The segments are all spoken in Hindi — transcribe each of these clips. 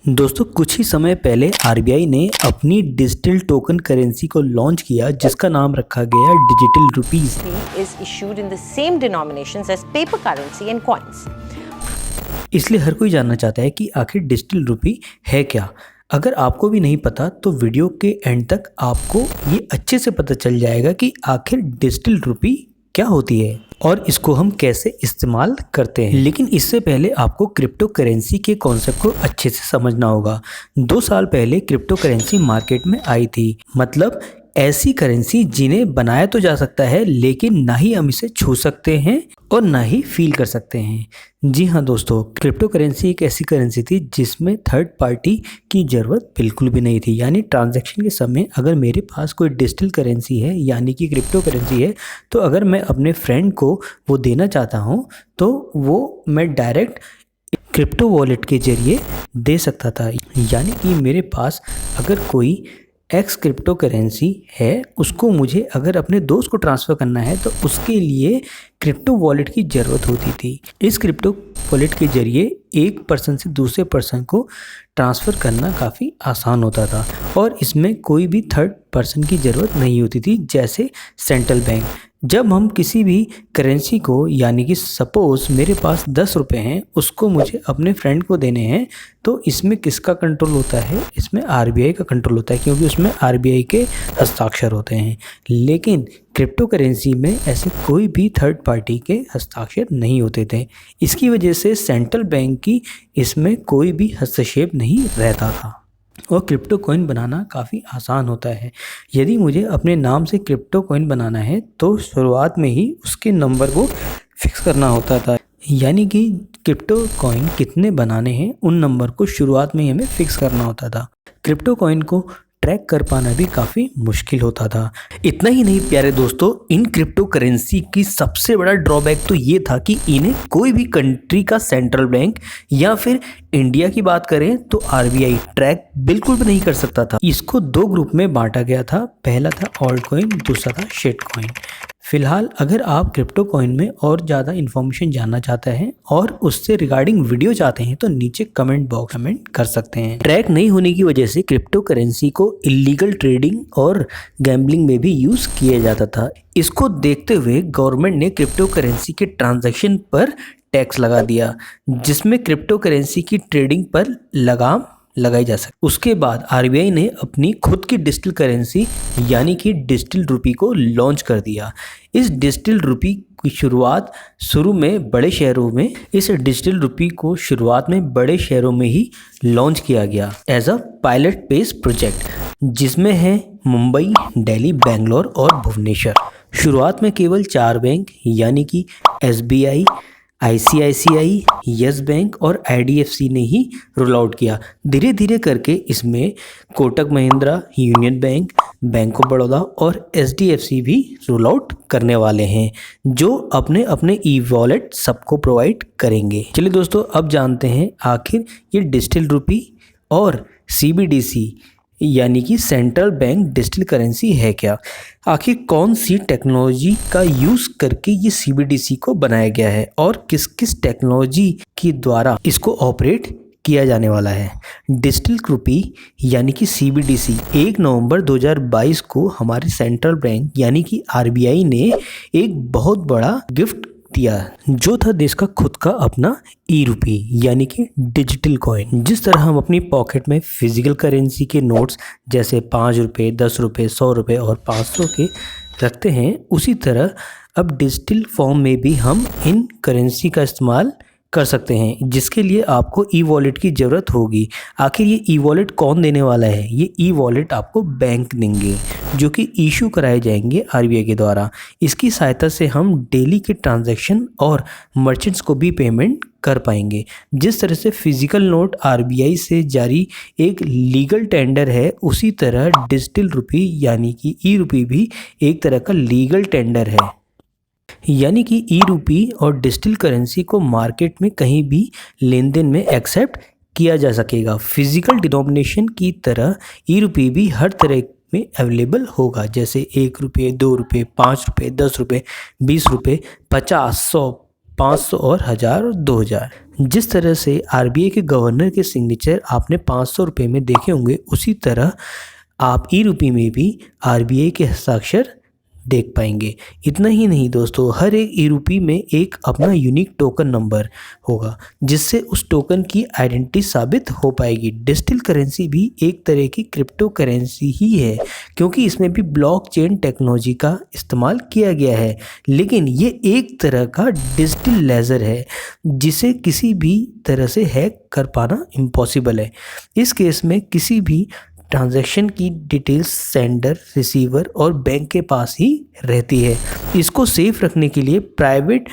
दोस्तों कुछ ही समय पहले आरबीआई ने अपनी डिजिटल टोकन करेंसी को लॉन्च किया जिसका नाम रखा गया digital rupees. is issued in the same denominations as paper currency and coins. इसलिए हर कोई जानना चाहता है कि आखिर डिजिटल रुपी है क्या। अगर आपको भी नहीं पता तो वीडियो के एंड तक आपको ये अच्छे से पता चल जाएगा कि आखिर डिजिटल रुपी क्या होती है और इसको हम कैसे इस्तेमाल करते हैं। लेकिन इससे पहले आपको क्रिप्टो करेंसी के कॉन्सेप्ट को अच्छे से समझना होगा। 2 साल पहले क्रिप्टो करेंसी मार्केट में आई थी, मतलब ऐसी करेंसी जिन्हें बनाया तो जा सकता है लेकिन ना ही हम इसे छू सकते हैं और ना ही फील कर सकते हैं। जी हाँ दोस्तों, क्रिप्टो करेंसी एक ऐसी करेंसी थी जिसमें थर्ड पार्टी की ज़रूरत बिल्कुल भी नहीं थी। यानी ट्रांजैक्शन के समय अगर मेरे पास कोई डिजिटल करेंसी है यानी कि क्रिप्टो करेंसी है, तो अगर मैं अपने फ्रेंड को वो देना चाहता हूँ तो वो मैं डायरेक्ट क्रिप्टो वॉलेट के ज़रिए दे सकता था। यानी कि मेरे पास अगर कोई एक्स क्रिप्टो करेंसी है, उसको मुझे अगर अपने दोस्त को ट्रांसफ़र करना है तो उसके लिए क्रिप्टो वॉलेट की ज़रूरत होती थी। इस क्रिप्टो वॉलेट के ज़रिए एक पर्सन से दूसरे पर्सन को ट्रांसफ़र करना काफ़ी आसान होता था और इसमें कोई भी थर्ड पर्सन की ज़रूरत नहीं होती थी, जैसे सेंट्रल बैंक। जब हम किसी भी करेंसी को, यानी कि सपोज़ मेरे पास 10 रुपये हैं, उसको मुझे अपने फ्रेंड को देने हैं, तो इसमें किसका कंट्रोल होता है? इसमें आरबीआई का कंट्रोल होता है, क्योंकि उसमें आरबीआई के हस्ताक्षर होते हैं। लेकिन क्रिप्टो करेंसी में ऐसे कोई भी थर्ड पार्टी के हस्ताक्षर नहीं होते थे। इसकी वजह से सेंट्रल बैंक की इसमें कोई भी हस्तक्षेप नहीं रहता था और क्रिप्टो कॉइन बनाना काफ़ी आसान होता है। यदि मुझे अपने नाम से क्रिप्टो कॉइन बनाना है तो शुरुआत में ही उसके नंबर को फिक्स करना होता था। यानी कि क्रिप्टो कॉइन कितने बनाने हैं उन नंबर को शुरुआत में ही हमें फिक्स करना होता था। क्रिप्टो कॉइन को ट्रैक कर पाना भी काफ़ी मुश्किल होता था। इतना ही नहीं प्यारे दोस्तों, इन क्रिप्टो करेंसी की सबसे बड़ा ड्रॉबैक तो ये था कि इन्हें कोई भी कंट्री का सेंट्रल बैंक या फिर इंडिया की बात करें तो आरबीआई ट्रैक बिल्कुल भी नहीं कर सकता था। इसको 2 ग्रुप में बांटा गया था, पहला था ऑल्ट कॉइन, दूसरा था शिट कॉइन। फिलहाल अगर आप क्रिप्टो कॉइन में और ज़्यादा इन्फॉर्मेशन जानना चाहते हैं और उससे रिगार्डिंग वीडियो चाहते हैं तो नीचे कमेंट बॉक्स कमेंट कर सकते हैं। ट्रैक नहीं होने की वजह से क्रिप्टो करेंसी को इलीगल ट्रेडिंग और गैम्बलिंग में भी यूज़ किया जाता था। इसको देखते हुए गवर्नमेंट ने क्रिप्टो करेंसी के ट्रांजैक्शन पर टैक्स लगा दिया, जिसमें क्रिप्टो करेंसी की ट्रेडिंग पर लगाम लगाई जा सकती। उसके बाद आरबीआई ने अपनी खुद की डिजिटल करेंसी यानी कि डिजिटल रुपी को लॉन्च कर दिया। इस डिजिटल रुपी की शुरुआत में बड़े शहरों में ही लॉन्च किया गया as a pilot base project, जिसमें है मुंबई, दिल्ली, बेंगलोर और भुवनेश्वर। शुरुआत में केवल 4 बैंक यानी कि एसबीआई, आईसीआईसीआई, यस बैंक और आईडीएफसी ने ही रोल आउट किया। धीरे धीरे करके इसमें Kotak Mahindra, union bank, bank of Baroda और एचडीएफसी भी रोल आउट करने वाले हैं, जो अपने अपने ई वॉलेट सबको प्रोवाइड करेंगे। चलिए दोस्तों, अब जानते हैं आखिर ये डिजिटल रुपी और सीबीडीसी यानी कि सेंट्रल बैंक डिजिटल करेंसी है क्या। आखिर कौन सी टेक्नोलॉजी का यूज़ करके ये सीबीडीसी को बनाया गया है और किस किस टेक्नोलॉजी के द्वारा इसको ऑपरेट किया जाने वाला है। डिजिटल रुपी यानी कि सीबीडीसी 1 नवंबर 2022 को हमारे सेंट्रल बैंक यानी कि आरबीआई ने एक बहुत बड़ा गिफ्ट दिया, जो था देश का खुद का अपना ई रुपी यानी कि डिजिटल कॉइन। जिस तरह हम अपनी पॉकेट में फिजिकल करेंसी के नोट्स जैसे 5 रुपये, 10 रुपये, 100 रुपये और 500 के रखते हैं, उसी तरह अब डिजिटल फॉर्म में भी हम इन करेंसी का इस्तेमाल कर सकते हैं, जिसके लिए आपको ई वॉलेट की ज़रूरत होगी। आखिर ये ई वॉलेट कौन देने वाला है? ये ई वॉलेट आपको बैंक देंगे, जो कि इशू कराए जाएंगे आरबीआई के द्वारा। इसकी सहायता से हम डेली के ट्रांजैक्शन और मर्चेंट्स को भी पेमेंट कर पाएंगे। जिस तरह से फिजिकल नोट आरबीआई से जारी एक लीगल टेंडर है, उसी तरह डिजिटल रुपी यानी कि ई रुपी भी एक तरह का लीगल टेंडर है। यानी कि ई रुपी और डिजिटल करेंसी को मार्केट में कहीं भी लेन देन में एक्सेप्ट किया जा सकेगा। फिजिकल डिनोमिनेशन की तरह ई रुपी भी हर तरह में अवेलेबल होगा, जैसे 1 रुपये, 2 रुपये, 5 रुपये, 10 रुपये, 20 रुपये, 50, 100, 500 और 1000 और 2000। जिस तरह से आरबीआई के गवर्नर के सिग्नेचर आपने 500 रुपये में देखे होंगे, उसी तरह आप ई रुपये में भी आरबीआई के हस्ताक्षर देख पाएंगे। इतना ही नहीं दोस्तों, हर एक ई रुपये में एक अपना यूनिक टोकन नंबर होगा, जिससे उस टोकन की आइडेंटिटी साबित हो पाएगी। डिजिटल करेंसी भी एक तरह की क्रिप्टो करेंसी ही है, क्योंकि इसमें भी ब्लॉकचेन टेक्नोलॉजी का इस्तेमाल किया गया है। लेकिन ये एक तरह का डिजिटल लेजर है, जिसे किसी भी तरह से हैक कर पाना इम्पॉसिबल है। इस केस में किसी भी ट्रांजैक्शन की डिटेल्स सेंडर, रिसीवर और बैंक के पास ही रहती है। इसको सेफ रखने के लिए प्राइवेट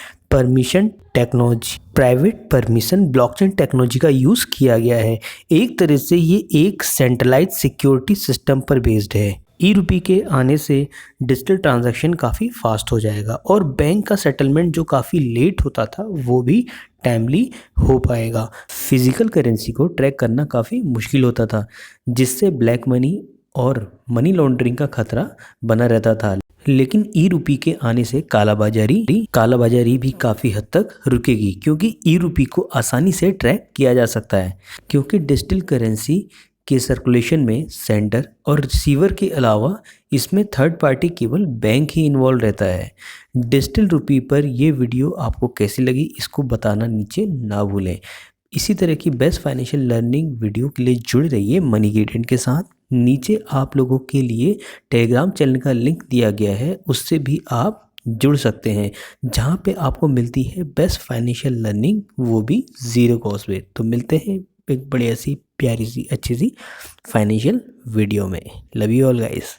परमिशन ब्लॉकचेन टेक्नोलॉजी का यूज़ किया गया है। एक तरह से ये एक सेंट्रलाइज्ड सिक्योरिटी सिस्टम पर बेस्ड है। ई रुपये के आने से डिजिटल ट्रांजैक्शन काफ़ी फास्ट हो जाएगा और बैंक का सेटलमेंट जो काफ़ी लेट होता था वो भी टाइमली हो पाएगा। फिजिकल करेंसी को ट्रैक करना काफ़ी मुश्किल होता था, जिससे ब्लैक मनी और मनी लॉन्ड्रिंग का खतरा बना रहता था। लेकिन ई रुपये के आने से कालाबाजारी भी काफ़ी हद तक रुकेगी, क्योंकि ई रुपये को आसानी से ट्रैक किया जा सकता है। क्योंकि डिजिटल करेंसी के सर्कुलेशन में सेंडर और रिसीवर के अलावा इसमें थर्ड पार्टी केवल बैंक ही इन्वॉल्व रहता है। डिजिटल रुपये पर ये वीडियो आपको कैसी लगी, इसको बताना नीचे ना भूलें। इसी तरह की बेस्ट फाइनेंशियल लर्निंग वीडियो के लिए जुड़े रहिए मनी ग्रेडियंट के साथ। नीचे आप लोगों के लिए टेलीग्राम चैनल का लिंक दिया गया है, उससे भी आप जुड़ सकते हैं, जहाँ पे आपको मिलती है बेस्ट फाइनेंशियल लर्निंग, वो भी ज़ीरो कॉस्ट पे। तो मिलते हैं एक बढ़िया सी, प्यारी सी, अच्छी सी फाइनेंशियल वीडियो में। Love you all guys.